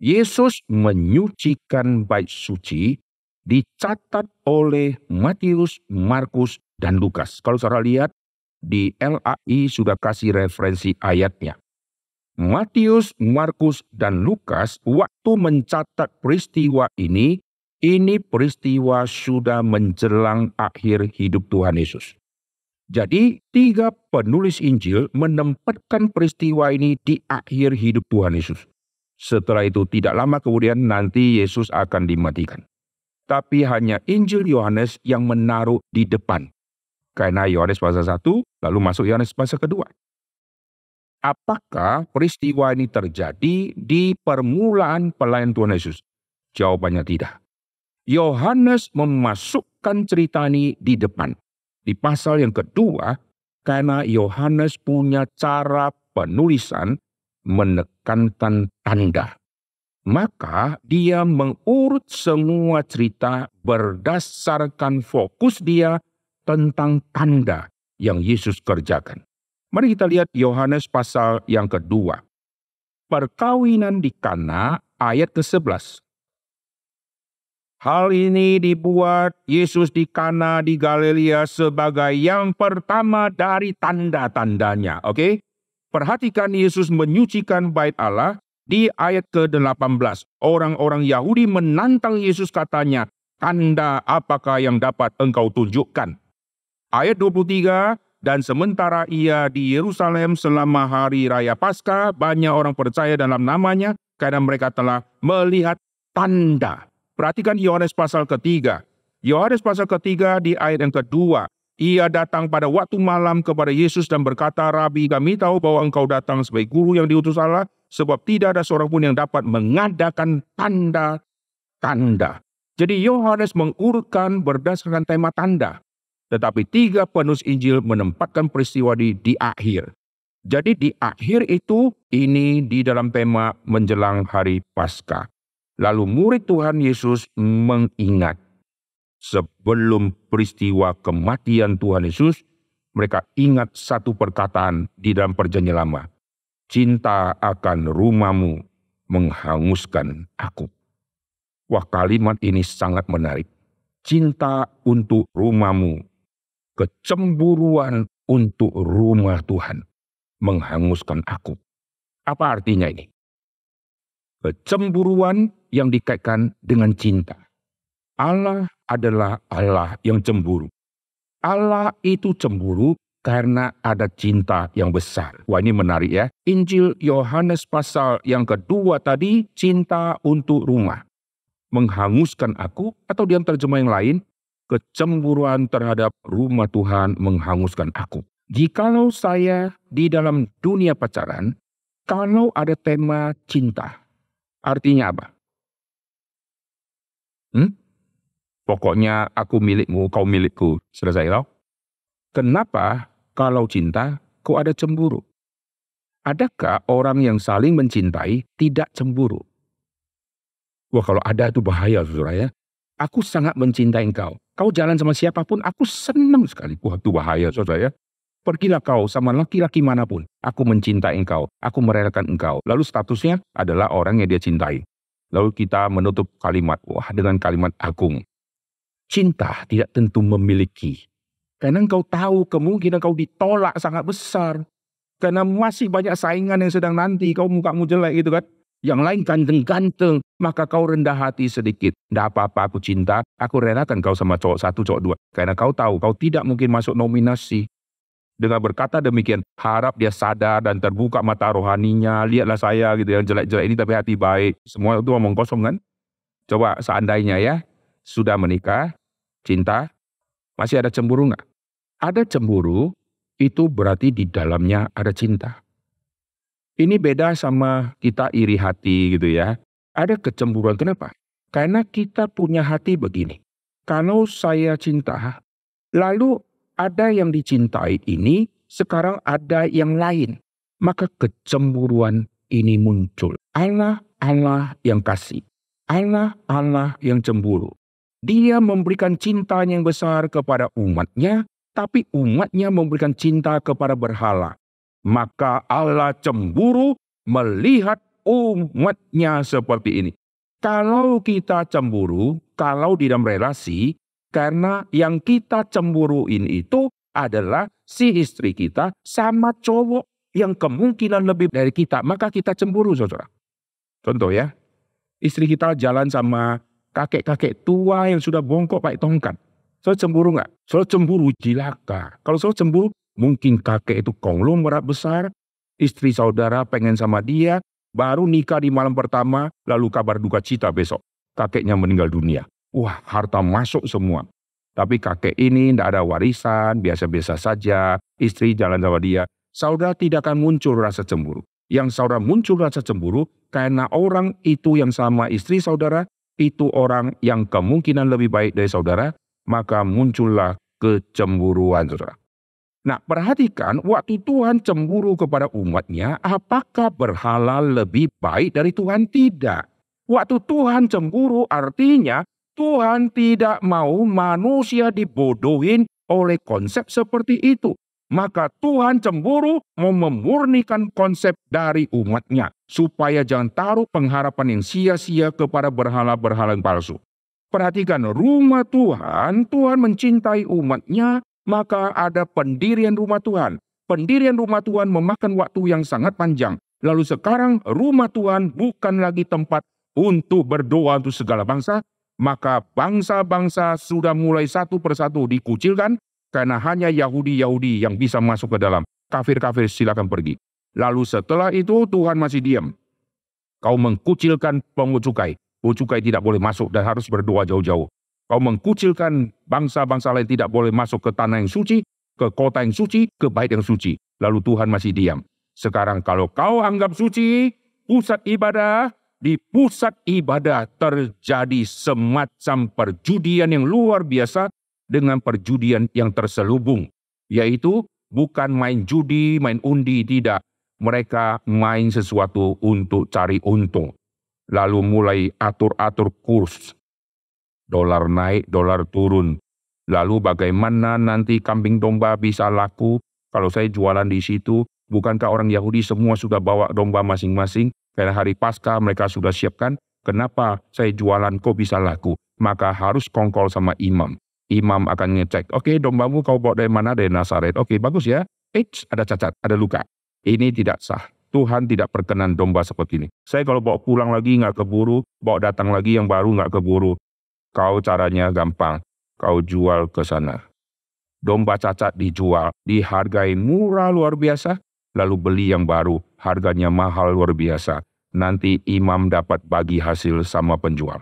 Yesus menyucikan bait suci dicatat oleh Matius, Markus, dan Lukas. Kalau saudara lihat di LAI sudah kasih referensi ayatnya. Matius, Markus, dan Lukas waktu mencatat peristiwa ini peristiwa sudah menjelang akhir hidup Tuhan Yesus. Jadi 3 penulis Injil menempatkan peristiwa ini di akhir hidup Tuhan Yesus. Setelah itu tidak lama kemudian nanti Yesus akan dimatikan. Tapi hanya Injil Yohanes yang menaruh di depan. Karena Yohanes pasal 1 lalu masuk Yohanes pasal kedua. Apakah peristiwa ini terjadi di permulaan pelayanan Tuhan Yesus? Jawabannya tidak. Yohanes memasukkan cerita ini di depan. Di pasal yang kedua, karena Yohanes punya cara penulisan menekankan tanda. Maka dia mengurut semua cerita berdasarkan fokus dia tentang tanda yang Yesus kerjakan. Mari kita lihat Yohanes pasal yang kedua. Perkawinan di Kana ayat ke-11. Hal ini dibuat Yesus di Kana di Galilea sebagai yang pertama dari tanda-tandanya. Oke? Perhatikan Yesus menyucikan bait Allah di ayat ke-18. Orang-orang Yahudi menantang Yesus katanya, tanda apakah yang dapat engkau tunjukkan? Ayat 23, dan sementara ia di Yerusalem selama hari raya Paskah, banyak orang percaya dalam namanya karena mereka telah melihat tanda. Perhatikan Yohanes pasal ketiga. Yohanes pasal ketiga di ayat yang kedua. Ia datang pada waktu malam kepada Yesus dan berkata, Rabi, kami tahu bahwa engkau datang sebagai guru yang diutus Allah, sebab tidak ada seorang pun yang dapat mengadakan tanda-tanda. Jadi Yohanes mengurutkan berdasarkan tema tanda. Tetapi 3 penulis Injil menempatkan peristiwa di akhir. Jadi di akhir itu, ini di dalam tema menjelang hari Paskah. Lalu murid Tuhan Yesus mengingat. Sebelum peristiwa kematian Tuhan Yesus, mereka ingat satu perkataan di dalam perjanjian lama. Cinta akan rumahmu menghanguskan aku. Wah, kalimat ini sangat menarik. Cinta untuk rumahmu, kecemburuan untuk rumah Tuhan menghanguskan aku. Apa artinya ini? Kecemburuan yang dikaitkan dengan cinta. Allah adalah Allah yang cemburu. Allah itu cemburu karena ada cinta yang besar. Wah, ini menarik ya. Injil Yohanes pasal yang kedua tadi, cinta untuk rumah menghanguskan aku, atau dalam terjemah yang lain, kecemburuan terhadap rumah Tuhan menghanguskan aku. Jikalau saya di dalam dunia pacaran, kalau ada tema cinta, artinya apa? Pokoknya aku milikmu, kau milikku. Selesai tau? Kenapa kalau cinta kok ada cemburu? Adakah orang yang saling mencintai tidak cemburu? Wah, kalau ada itu bahaya, saudara ya. Aku sangat mencintai engkau. Kau jalan sama siapapun, aku senang sekali. Wah, itu bahaya, saudara ya. Pergilah kau sama laki-laki manapun. Aku mencintai engkau. Aku merelakan engkau. Lalu statusnya adalah orang yang dia cintai. Lalu kita menutup kalimat, wah, dengan kalimat agung. Cinta tidak tentu memiliki. Karena engkau tahu kemungkinan kau ditolak sangat besar. Karena masih banyak saingan yang sedang nanti, kau mukamu jelek gitu kan. Yang lain ganteng-ganteng, maka kau rendah hati sedikit. Tidak apa-apa aku cinta, aku relakan kau sama cowok satu, cowok dua. Karena kau tahu, kau tidak mungkin masuk nominasi. Dengan berkata demikian, harap dia sadar dan terbuka mata rohaninya. Lihatlah saya gitu yang jelek-jelek ini tapi hati baik. Semua itu omong kosong kan? Coba seandainya ya, sudah menikah, cinta, masih ada cemburu nggak? Ada cemburu, itu berarti di dalamnya ada cinta. Ini beda sama kita iri hati gitu ya. Ada kecemburuan, kenapa? Karena kita punya hati begini. Kalau saya cinta, lalu ada yang dicintai ini, sekarang ada yang lain. Maka kecemburuan ini muncul. Allah yang kasih. Allah yang cemburu. Dia memberikan cintanya yang besar kepada umatnya, tapi umatnya memberikan cinta kepada berhala. Maka Allah cemburu melihat umatnya seperti ini. Kalau kita cemburu, kalau di dalam relasi, karena yang kita cemburuin itu adalah si istri kita sama cowok yang kemungkinan lebih dari kita, maka kita cemburu, saudara. Contoh ya, istri kita jalan sama kakek-kakek tua yang sudah bongkok pakai tongkat. Saudara cemburu nggak? Saudara cemburu, cilaka. Kalau saudara cemburu, mungkin kakek itu konglomerat besar, istri saudara pengen sama dia, baru nikah di malam pertama, lalu kabar duka cita besok. Kakeknya meninggal dunia. Wah, harta masuk semua. Tapi kakek ini tidak ada warisan, biasa-biasa saja, istri jalan sama dia. Saudara tidak akan muncul rasa cemburu. Yang saudara muncul rasa cemburu, karena orang itu yang sama istri saudara, itu orang yang kemungkinan lebih baik dari saudara, maka muncullah kecemburuan, saudara. Nah, perhatikan waktu Tuhan cemburu kepada umatnya, apakah berhala lebih baik dari Tuhan? Tidak. Waktu Tuhan cemburu artinya Tuhan tidak mau manusia dibodohin oleh konsep seperti itu. Maka Tuhan cemburu mau memurnikan konsep dari umatnya. Supaya jangan taruh pengharapan yang sia-sia kepada berhala-berhala yang palsu. Perhatikan rumah Tuhan, Tuhan mencintai umatnya. Maka ada pendirian rumah Tuhan. Pendirian rumah Tuhan memakan waktu yang sangat panjang. Lalu sekarang rumah Tuhan bukan lagi tempat untuk berdoa untuk segala bangsa. Maka bangsa-bangsa sudah mulai satu persatu dikucilkan. Karena hanya Yahudi-Yahudi yang bisa masuk ke dalam. Kafir-kafir silakan pergi. Lalu setelah itu Tuhan masih diam. Kau mengkucilkan pungut cukai. Pungut cukai tidak boleh masuk dan harus berdoa jauh-jauh. Kau mengkucilkan bangsa-bangsa lain tidak boleh masuk ke tanah yang suci, ke kota yang suci, ke bait yang suci. Lalu Tuhan masih diam. Sekarang kalau kau anggap suci, pusat ibadah, di pusat ibadah terjadi semacam perjudian yang luar biasa dengan perjudian yang terselubung. Yaitu bukan main judi, main undi, tidak. Mereka main sesuatu untuk cari untung. Lalu mulai atur-atur kurs. Dolar naik, dolar turun. Lalu bagaimana nanti kambing domba bisa laku? Kalau saya jualan di situ, bukankah orang Yahudi semua sudah bawa domba masing-masing? Karena hari Paskah mereka sudah siapkan. Kenapa saya jualan kok bisa laku? Maka harus kongkol sama imam. Imam akan ngecek, oke, dombamu kau bawa dari mana? Dari Nazaret. Oke, bagus ya. Ada cacat, ada luka. Ini tidak sah. Tuhan tidak perkenan domba seperti ini. Saya kalau bawa pulang lagi nggak keburu, bawa datang lagi yang baru nggak keburu. Kau caranya gampang, kau jual ke sana. Domba cacat dijual, dihargai murah luar biasa, lalu beli yang baru, harganya mahal luar biasa. Nanti imam dapat bagi hasil sama penjual.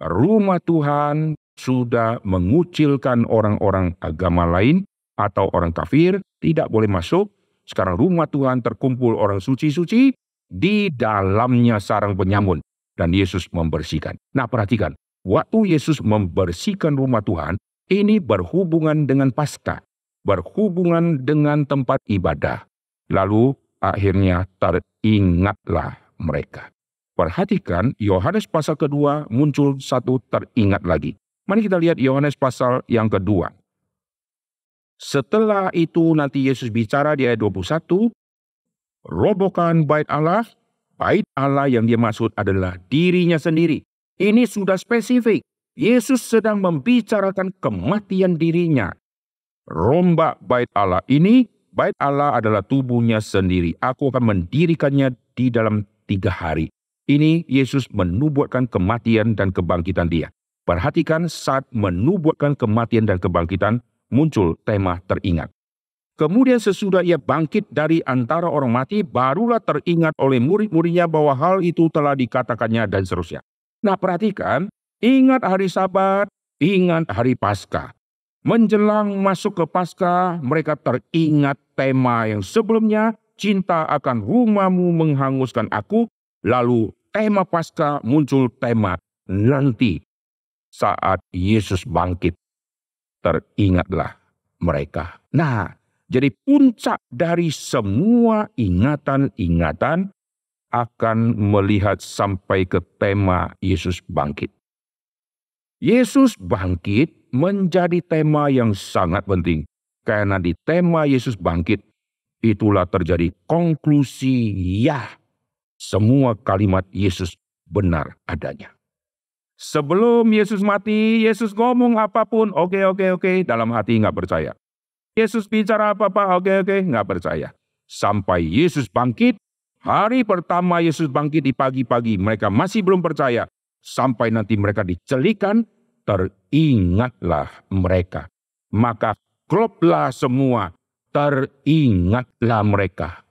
Rumah Tuhan sudah mengucilkan orang-orang agama lain atau orang kafir, tidak boleh masuk. Sekarang rumah Tuhan terkumpul orang suci-suci, di dalamnya sarang penyamun. Dan Yesus membersihkan. Nah, perhatikan. Waktu Yesus membersihkan rumah Tuhan, ini berhubungan dengan Paskah, berhubungan dengan tempat ibadah. Lalu akhirnya teringatlah mereka. Perhatikan Yohanes pasal kedua muncul satu teringat lagi. Mari kita lihat Yohanes pasal yang kedua. Setelah itu nanti Yesus bicara di ayat 21, robohkan bait Allah yang dia maksud adalah dirinya sendiri. Ini sudah spesifik. Yesus sedang membicarakan kematian dirinya. Rombak bait Allah ini, bait Allah adalah tubuhnya sendiri. Aku akan mendirikannya di dalam 3 hari. Ini Yesus menubuatkan kematian dan kebangkitan dia. Perhatikan saat menubuatkan kematian dan kebangkitan, muncul tema teringat. Kemudian sesudah ia bangkit dari antara orang mati, barulah teringat oleh murid-muridnya bahwa hal itu telah dikatakannya dan seterusnya. Nah perhatikan, ingat hari Sabat, ingat hari Paskah. Menjelang masuk ke Paskah, mereka teringat tema yang sebelumnya, cinta akan rumahmu menghanguskan aku. Lalu tema Paskah muncul tema nanti saat Yesus bangkit. Teringatlah mereka. Nah, jadi puncak dari semua ingatan-ingatan akan melihat sampai ke tema Yesus bangkit. Yesus bangkit menjadi tema yang sangat penting. Karena di tema Yesus bangkit, itulah terjadi konklusi ya. Semua kalimat Yesus benar adanya. Sebelum Yesus mati, Yesus ngomong apapun, oke, dalam hati nggak percaya. Yesus bicara apa-apa, oke, nggak percaya. Sampai Yesus bangkit, hari pertama Yesus bangkit di pagi-pagi, mereka masih belum percaya. Sampai nanti mereka dicelikan, teringatlah mereka. Maka kloplah semua, teringatlah mereka.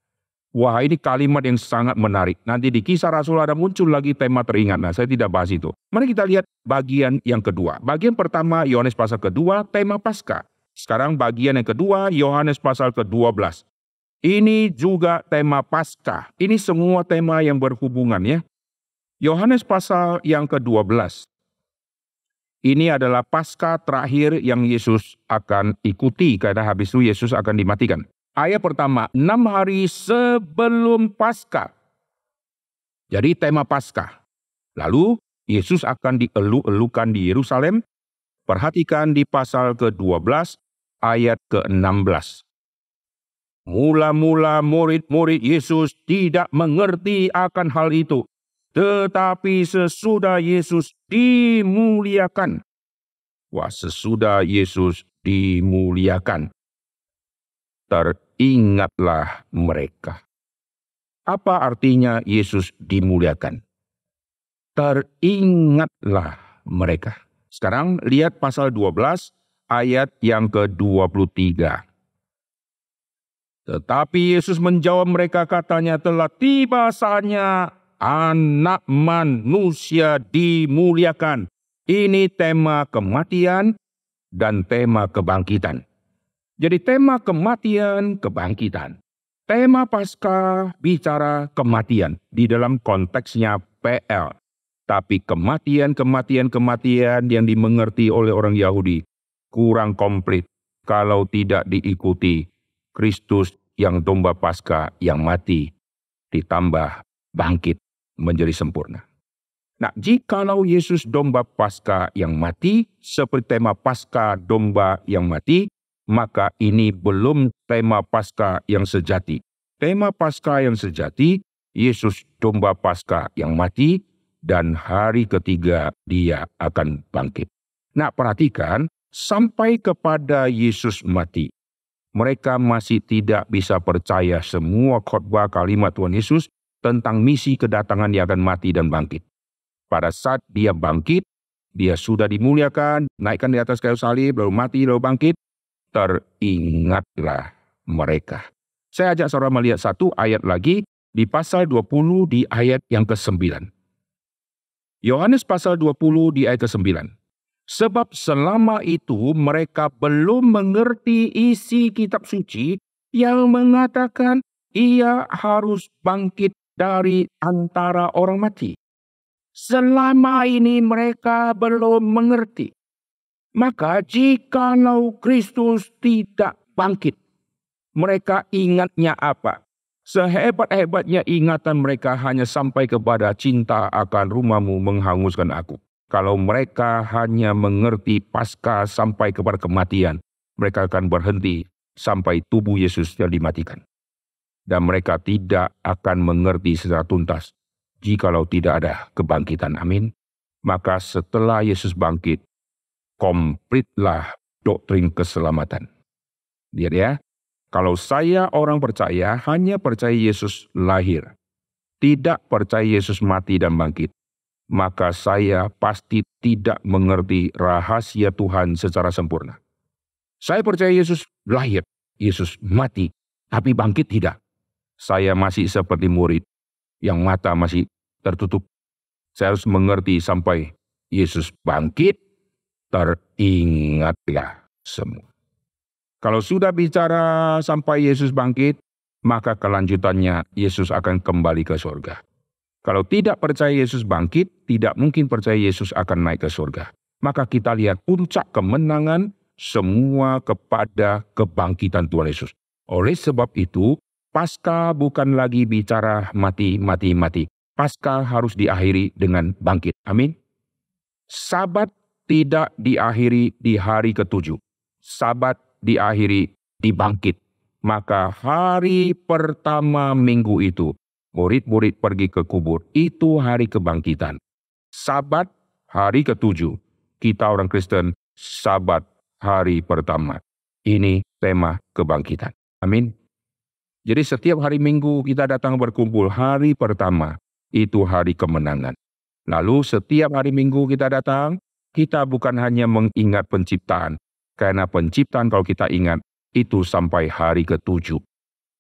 Wah, ini kalimat yang sangat menarik. Nanti di Kisah Rasul ada muncul lagi tema teringat. Nah, saya tidak bahas itu. Mari kita lihat bagian yang kedua. Bagian pertama, Yohanes pasal kedua, tema Paskah. Sekarang bagian yang kedua, Yohanes pasal ke-12. Ini juga tema Paskah. Ini semua tema yang berhubungan ya. Yohanes pasal yang ke-12. Ini adalah Paskah terakhir yang Yesus akan ikuti karena habis itu Yesus akan dimatikan. Ayat pertama, 6 hari sebelum Paskah. Jadi tema Paskah. Lalu Yesus akan dielu-elukan di Yerusalem. Perhatikan di pasal ke-12 ayat ke-16. Mula-mula murid-murid Yesus tidak mengerti akan hal itu. Tetapi sesudah Yesus dimuliakan. Wah, sesudah Yesus dimuliakan, teringatlah mereka. Apa artinya Yesus dimuliakan? Teringatlah mereka. Sekarang lihat pasal 12 ayat yang ke-23. Tetapi Yesus menjawab mereka, katanya, telah tiba saatnya Anak Manusia dimuliakan. Ini tema kematian dan tema kebangkitan. Jadi tema kematian, kebangkitan. Tema Paskah bicara kematian di dalam konteksnya PL. Tapi kematian yang dimengerti oleh orang Yahudi kurang komplit kalau tidak diikuti Kristus yang domba Paskah yang mati ditambah bangkit menjadi sempurna. Nah, jikalau Yesus domba Paskah yang mati seperti tema Paskah domba yang mati, maka ini belum tema Paskah yang sejati. Tema Paskah yang sejati, Yesus domba Paskah yang mati dan hari ketiga dia akan bangkit. Nah, perhatikan, sampai kepada Yesus mati, mereka masih tidak bisa percaya semua khotbah kalimat Tuhan Yesus tentang misi kedatangan dia akan mati dan bangkit. Pada saat dia bangkit, dia sudah dimuliakan, naikkan di atas kayu salib, lalu mati, lalu bangkit, teringatlah mereka. Saya ajak saudara melihat satu ayat lagi di pasal 20 di ayat yang ke-9. Yohanes pasal 20 di ayat ke-9. Sebab selama itu mereka belum mengerti isi kitab suci yang mengatakan ia harus bangkit dari antara orang mati. Selama ini mereka belum mengerti. Maka jikalau Kristus tidak bangkit, mereka ingatnya apa? Sehebat-hebatnya ingatan mereka hanya sampai kepada cinta akan rumahmu menghanguskan aku. Kalau mereka hanya mengerti Paskah sampai kepada kematian, mereka akan berhenti sampai tubuh Yesus yang dimatikan. Dan mereka tidak akan mengerti secara tuntas jikalau tidak ada kebangkitan. Amin. Maka setelah Yesus bangkit, komplitlah doktrin keselamatan. Lihat ya, kalau saya orang percaya hanya percaya Yesus lahir, tidak percaya Yesus mati dan bangkit, maka saya pasti tidak mengerti rahasia Tuhan secara sempurna. Saya percaya Yesus lahir, Yesus mati, tapi bangkit tidak. Saya masih seperti murid yang mata masih tertutup. Saya harus mengerti sampai Yesus bangkit, teringatlah semua. Kalau sudah bicara sampai Yesus bangkit, maka kelanjutannya Yesus akan kembali ke surga. Kalau tidak percaya Yesus bangkit, tidak mungkin percaya Yesus akan naik ke surga. Maka kita lihat puncak kemenangan semua kepada kebangkitan Tuhan Yesus. Oleh sebab itu, Paskah bukan lagi bicara mati. Paskah harus diakhiri dengan bangkit. Amin. Sabat tidak diakhiri di hari ke-7. Sabat diakhiri di bangkit. Maka hari pertama minggu itu, murid-murid pergi ke kubur. Itu hari kebangkitan. Sabat hari ke-7. Kita orang Kristen, sabat hari pertama. Ini tema kebangkitan. Amin. Jadi setiap hari Minggu kita datang berkumpul, hari pertama itu hari kemenangan. Lalu setiap hari Minggu kita datang, kita bukan hanya mengingat penciptaan. Karena penciptaan kalau kita ingat, itu sampai hari ke-7.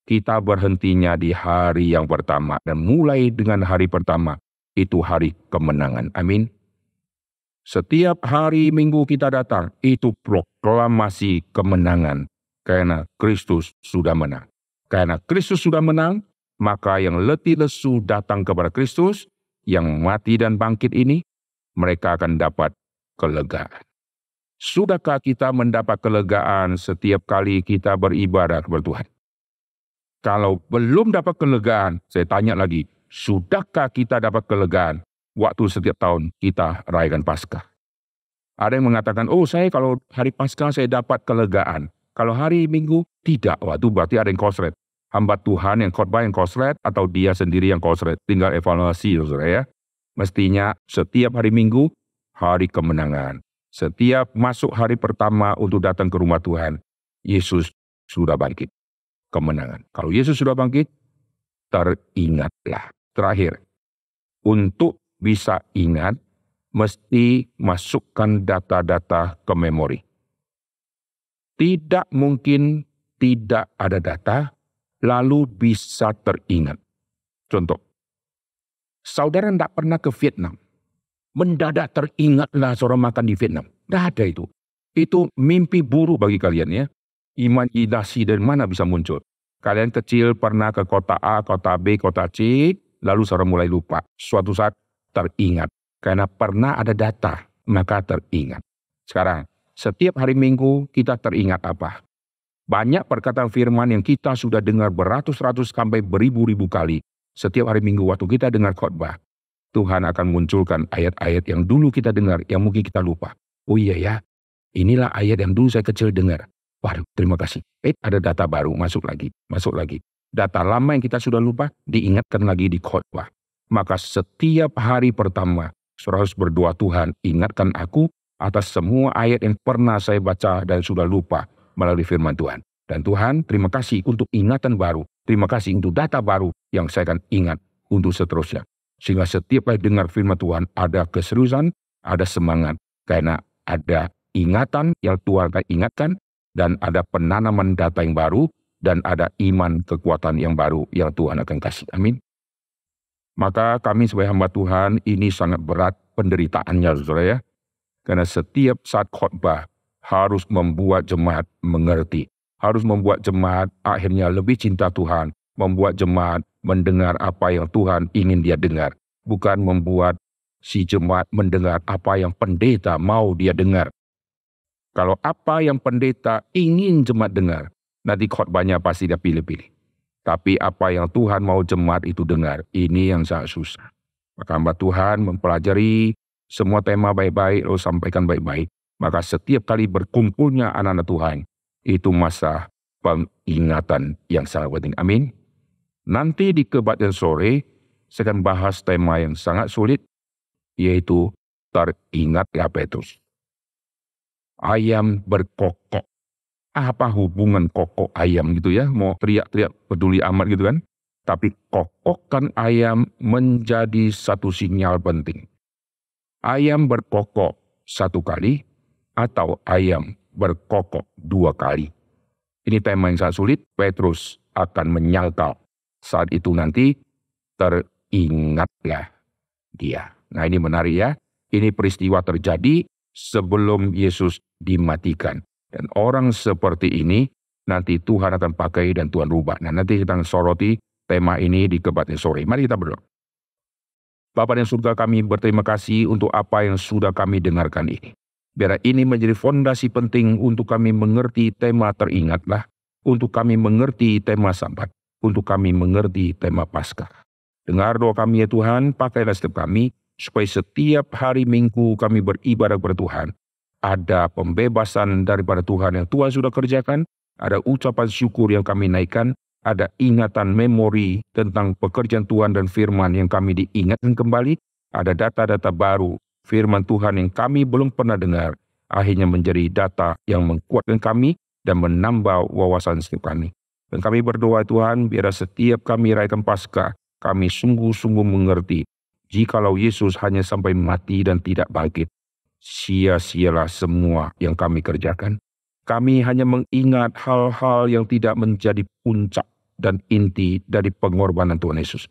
Kita berhentinya di hari yang pertama. Dan mulai dengan hari pertama, itu hari kemenangan. Amin. Setiap hari Minggu kita datang, itu proklamasi kemenangan. Karena Kristus sudah menang. Karena Kristus sudah menang, maka yang letih lesu datang kepada Kristus, yang mati dan bangkit ini, mereka akan dapat kelegaan. Sudahkah kita mendapat kelegaan setiap kali kita beribadah kepada Tuhan? Kalau belum dapat kelegaan, saya tanya lagi, sudahkah kita dapat kelegaan waktu setiap tahun kita rayakan Paskah? Ada yang mengatakan, oh saya kalau hari Paskah saya dapat kelegaan. Kalau hari Minggu, tidak. Wah, itu berarti ada yang kosret. Hamba Tuhan yang khotbah yang kosret atau dia sendiri yang kosret. Tinggal evaluasi, saudara ya. Mestinya setiap hari Minggu, hari kemenangan. Setiap masuk hari pertama untuk datang ke rumah Tuhan, Yesus sudah bangkit. Kemenangan. Kalau Yesus sudah bangkit, teringatlah. Terakhir, untuk bisa ingat, mesti masukkan data-data ke memori. Tidak mungkin tidak ada data, lalu bisa teringat. Contoh, saudara tidak pernah ke Vietnam. Mendadak teringatlah saudara makan di Vietnam. Tidak ada itu. Itu mimpi buruk bagi kalian ya. Imajinasi dari mana bisa muncul. Kalian kecil pernah ke kota A, kota B, kota C, lalu saudara mulai lupa. Suatu saat teringat. Karena pernah ada data, maka teringat. Sekarang, setiap hari Minggu kita teringat apa? Banyak perkataan firman yang kita sudah dengar beratus-ratus sampai beribu-ribu kali. Setiap hari Minggu waktu kita dengar khotbah, Tuhan akan munculkan ayat-ayat yang dulu kita dengar, yang mungkin kita lupa. Oh iya ya, inilah ayat yang dulu saya kecil dengar. Waduh, terima kasih. Ada data baru, masuk lagi. Data lama yang kita sudah lupa, diingatkan lagi di khotbah. Maka setiap hari pertama, saudara harus berdoa, Tuhan ingatkan aku atas semua ayat yang pernah saya baca dan sudah lupa melalui firman Tuhan. Dan Tuhan, terima kasih untuk ingatan baru. Terima kasih untuk data baru yang saya akan ingat untuk seterusnya. Sehingga setiap kali dengar firman Tuhan ada keseriusan, ada semangat. Karena ada ingatan yang Tuhan akan ingatkan, dan ada penanaman data yang baru, dan ada iman kekuatan yang baru yang Tuhan akan kasih. Amin. Maka kami sebagai hamba Tuhan ini sangat berat penderitaannya, saudara ya. Karena setiap saat khotbah harus membuat jemaat mengerti. Harus membuat jemaat akhirnya lebih cinta Tuhan. Membuat jemaat mendengar apa yang Tuhan ingin dia dengar. Bukan membuat si jemaat mendengar apa yang pendeta mau dia dengar. Kalau apa yang pendeta ingin jemaat dengar, nanti khotbahnya pasti dia pilih-pilih. Tapi apa yang Tuhan mau jemaat itu dengar, ini yang sangat susah. Maka hamba Tuhan mempelajari semua tema baik-baik, lalu sampaikan baik-baik. Maka setiap kali berkumpulnya anak-anak Tuhan, itu masa pengingatan yang sangat penting. Amin. Nanti di kebaktian sore, saya akan bahas tema yang sangat sulit, yaitu teringatlah Petrus. Ayam berkokok. Apa hubungan kokok ayam gitu ya? Mau teriak-teriak peduli amat gitu kan? tapi kokokkan ayam menjadi satu sinyal penting. Ayam berkokok 1 kali atau ayam berkokok 2 kali. Ini tema yang sangat sulit. Petrus akan menyangkal. Saat itu nanti teringatlah dia. Nah, ini menarik ya. Ini peristiwa terjadi sebelum Yesus dimatikan. Dan orang seperti ini nanti Tuhan akan pakai dan Tuhan rubah. Nah, nanti kita akan soroti tema ini di kebaktian sore. Mari kita berdoa. Bapa yang surga, kami berterima kasih untuk apa yang sudah kami dengarkan ini. Biar ini menjadi fondasi penting untuk kami mengerti tema teringatlah, untuk kami mengerti tema Sabat, untuk kami mengerti tema Paskah. Dengar doa kami ya Tuhan, pakailah setiap kami, supaya setiap hari Minggu kami beribadah kepada Tuhan. Ada pembebasan daripada Tuhan yang Tuhan sudah kerjakan, ada ucapan syukur yang kami naikkan, ada ingatan memori tentang pekerjaan Tuhan dan firman yang kami diingatkan kembali, ada data-data baru, firman Tuhan yang kami belum pernah dengar, akhirnya menjadi data yang menguatkan kami dan menambah wawasan setiap kami. Dan kami berdoa Tuhan, biar setiap kami rayakan Paskah, kami sungguh-sungguh mengerti, jikalau Yesus hanya sampai mati dan tidak bangkit, sia-sialah semua yang kami kerjakan. Kami hanya mengingat hal-hal yang tidak menjadi puncak dan inti dari pengorbanan Tuhan Yesus.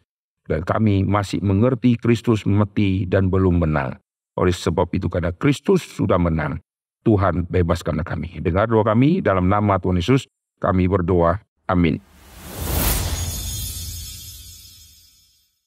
Dan kami masih mengerti Kristus mati dan belum menang. Oleh sebab itu, karena Kristus sudah menang, Tuhan bebaskanlah kami. Dengar doa kami dalam nama Tuhan Yesus, kami berdoa. Amin.